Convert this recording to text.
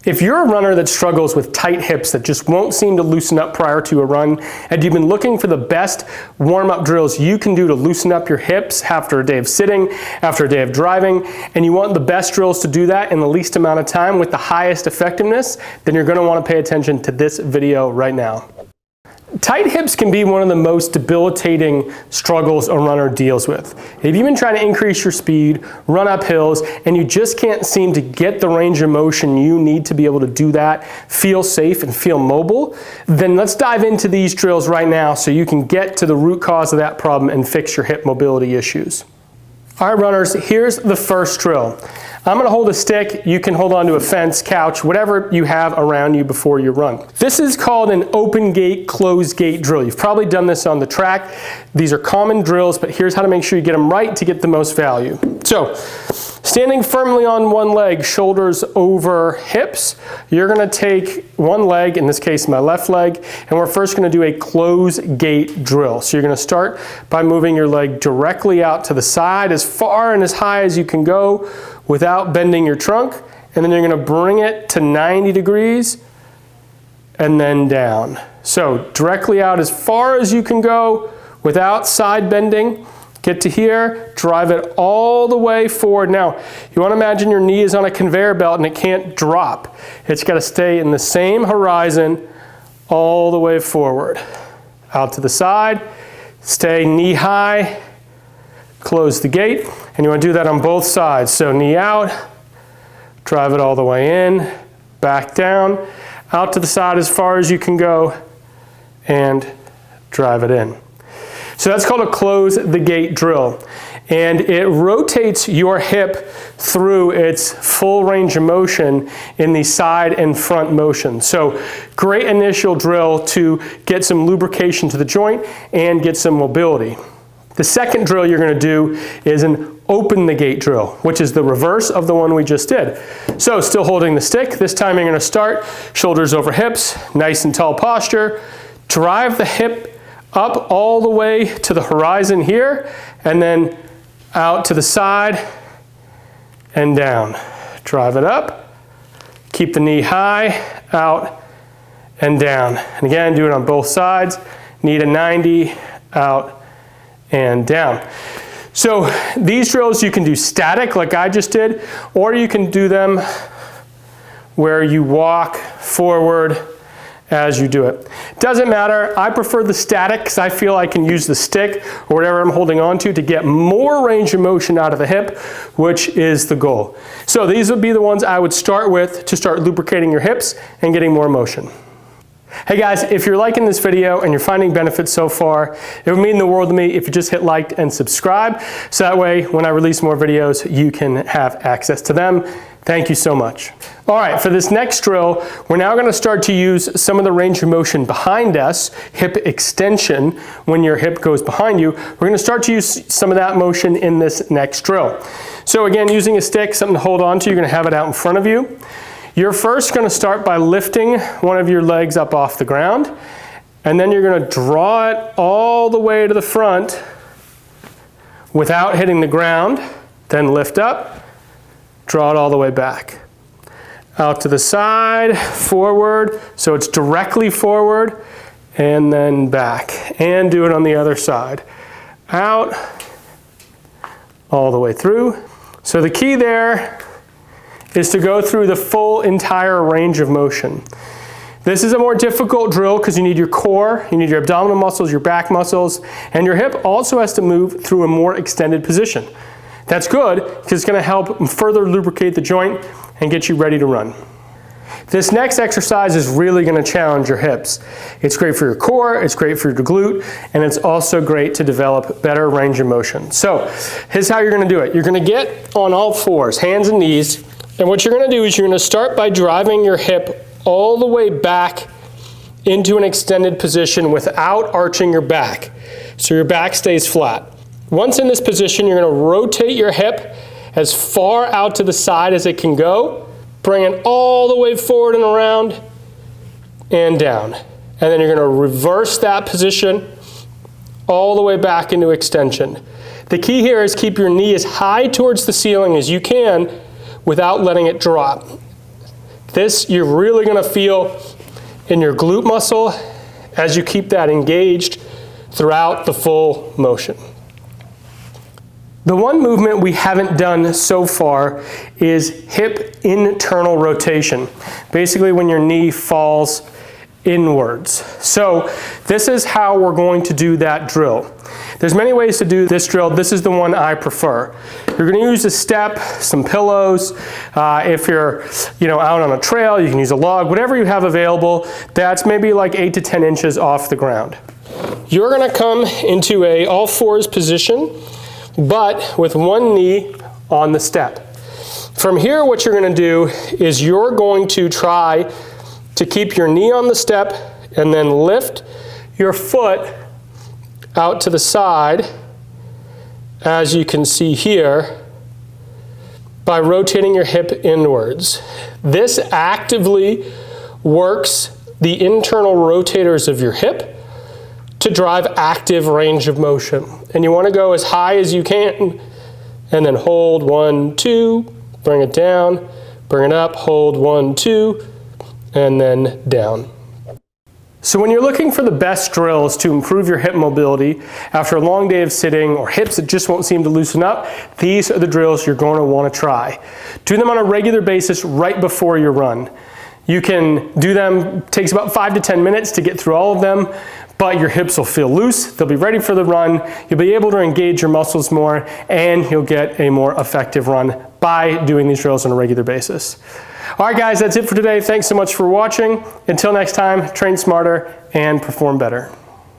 If you're a runner that struggles with tight hips that just won't seem to loosen up prior to a run, and you've been looking for the best warm-up drills you can do to loosen up your hips after a day of sitting, after a day of driving, and you want the best drills to do that in the least amount of time with the highest effectiveness, then you're going to want to pay attention to this video right now. Tight hips can be one of the most debilitating struggles a runner deals with. If you've been trying to increase your speed, run up hills, and you just can't seem to get the range of motion you need to be able to do that, feel safe and feel mobile, then let's dive into these drills right now so you can get to the root cause of that problem and fix your hip mobility issues. All right, runners, here's the first drill. I'm going to hold a stick. You can hold on to a fence, couch, whatever you have around you before you run. This is called an open gate, closed gate drill. You've probably done this on the track. These are common drills, but here's how to make sure you get them right to get the most value. So, standing firmly on one leg, shoulders over hips, you're going to take one leg, in this case my left leg, and we're first going to do a closed gate drill. So you're going to start by moving your leg directly out to the side as far and as high as you can go without bending your trunk, and then you're going to bring it to 90 degrees and then down. So directly out as far as you can go without side bending. Get to here, drive it all the way forward. Now, you want to imagine your knee is on a conveyor belt and it can't drop. It's got to stay in the same horizon all the way forward. Out to the side, stay knee high, close the gate, and you want to do that on both sides. So knee out, drive it all the way in, back down, out to the side as far as you can go, and drive it in. So that's called a close the gate drill. And it rotates your hip through its full range of motion in the side and front motion. So great initial drill to get some lubrication to the joint and get some mobility. The second drill you're going to do is an open the gate drill, which is the reverse of the one we just did. So still holding the stick, this time you're going to start shoulders over hips, nice and tall posture, drive the hip up all the way to the horizon here, and then out to the side and down. Drive it up, keep the knee high, out and down. And again, do it on both sides, knee to 90, out and down. So these drills you can do static like I just did, or you can do them where you walk forward as you do it. Doesn't matter. I prefer the static because I feel I can use the stick or whatever I'm holding on to get more range of motion out of the hip, which is the goal. So these would be the ones I would start with to start lubricating your hips and getting more motion. Hey guys, if you're liking this video and you're finding benefits so far, it would mean the world to me if you just hit like and subscribe, so that way when I release more videos, you can have access to them. Thank you so much. All right, for this next drill, we're now going to start to use some of the range of motion behind us, hip extension, when your hip goes behind you. We're going to start to use some of that motion in this next drill. So again, using a stick, something to hold on to, you're going to have it out in front of you. You're first going to start by lifting one of your legs up off the ground, and then you're going to draw it all the way to the front without hitting the ground, then lift up, draw it all the way back. Out to the side, forward, so it's directly forward, and then back. And do it on the other side. Out, all the way through. So the key there is to go through the full entire range of motion. This is a more difficult drill because you need your core, you need your abdominal muscles, your back muscles, and your hip also has to move through a more extended position. That's good because it's going to help further lubricate the joint and get you ready to run. This next exercise is really going to challenge your hips. It's great for your core, it's great for your glute, and it's also great to develop better range of motion. So here's how you're going to do it. You're going to get on all fours, hands and knees, and what you're going to do is you're going to start by driving your hip all the way back into an extended position without arching your back, so your back stays flat. Once in this position, you're going to rotate your hip as far out to the side as it can go, bring it all the way forward and around and down. And then you're going to reverse that position all the way back into extension. The key here is keep your knee as high towards the ceiling as you can without letting it drop. This you're really gonna feel in your glute muscle as you keep that engaged throughout the full motion. The one movement we haven't done so far is hip internal rotation. Basically when your knee falls inwards. So this is how we're going to do that drill. There's many ways to do this drill. This is the one I prefer. You're going to use a step, some pillows. If you're out on a trail, you can use a log, whatever you have available. That's maybe like 8 to 10 inches off the ground. You're going to come into a all fours position, but with one knee on the step. From here, what you're going to do is you're going to try to keep your knee on the step and then lift your foot out to the side, as you can see here, by rotating your hip inwards. This actively works the internal rotators of your hip to drive active range of motion. And you want to go as high as you can, and then hold 1, 2, bring it down, bring it up, hold 1, 2, and then down. So when you're looking for the best drills to improve your hip mobility after a long day of sitting or hips that just won't seem to loosen up, these are the drills you're going to want to try. Do them on a regular basis right before your run. You can do them, it takes about 5 to 10 minutes to get through all of them, but your hips will feel loose, they'll be ready for the run, you'll be able to engage your muscles more, and you'll get a more effective run by doing these drills on a regular basis. All right guys, that's it for today. Thanks so much for watching. Until next time, train smarter and perform better.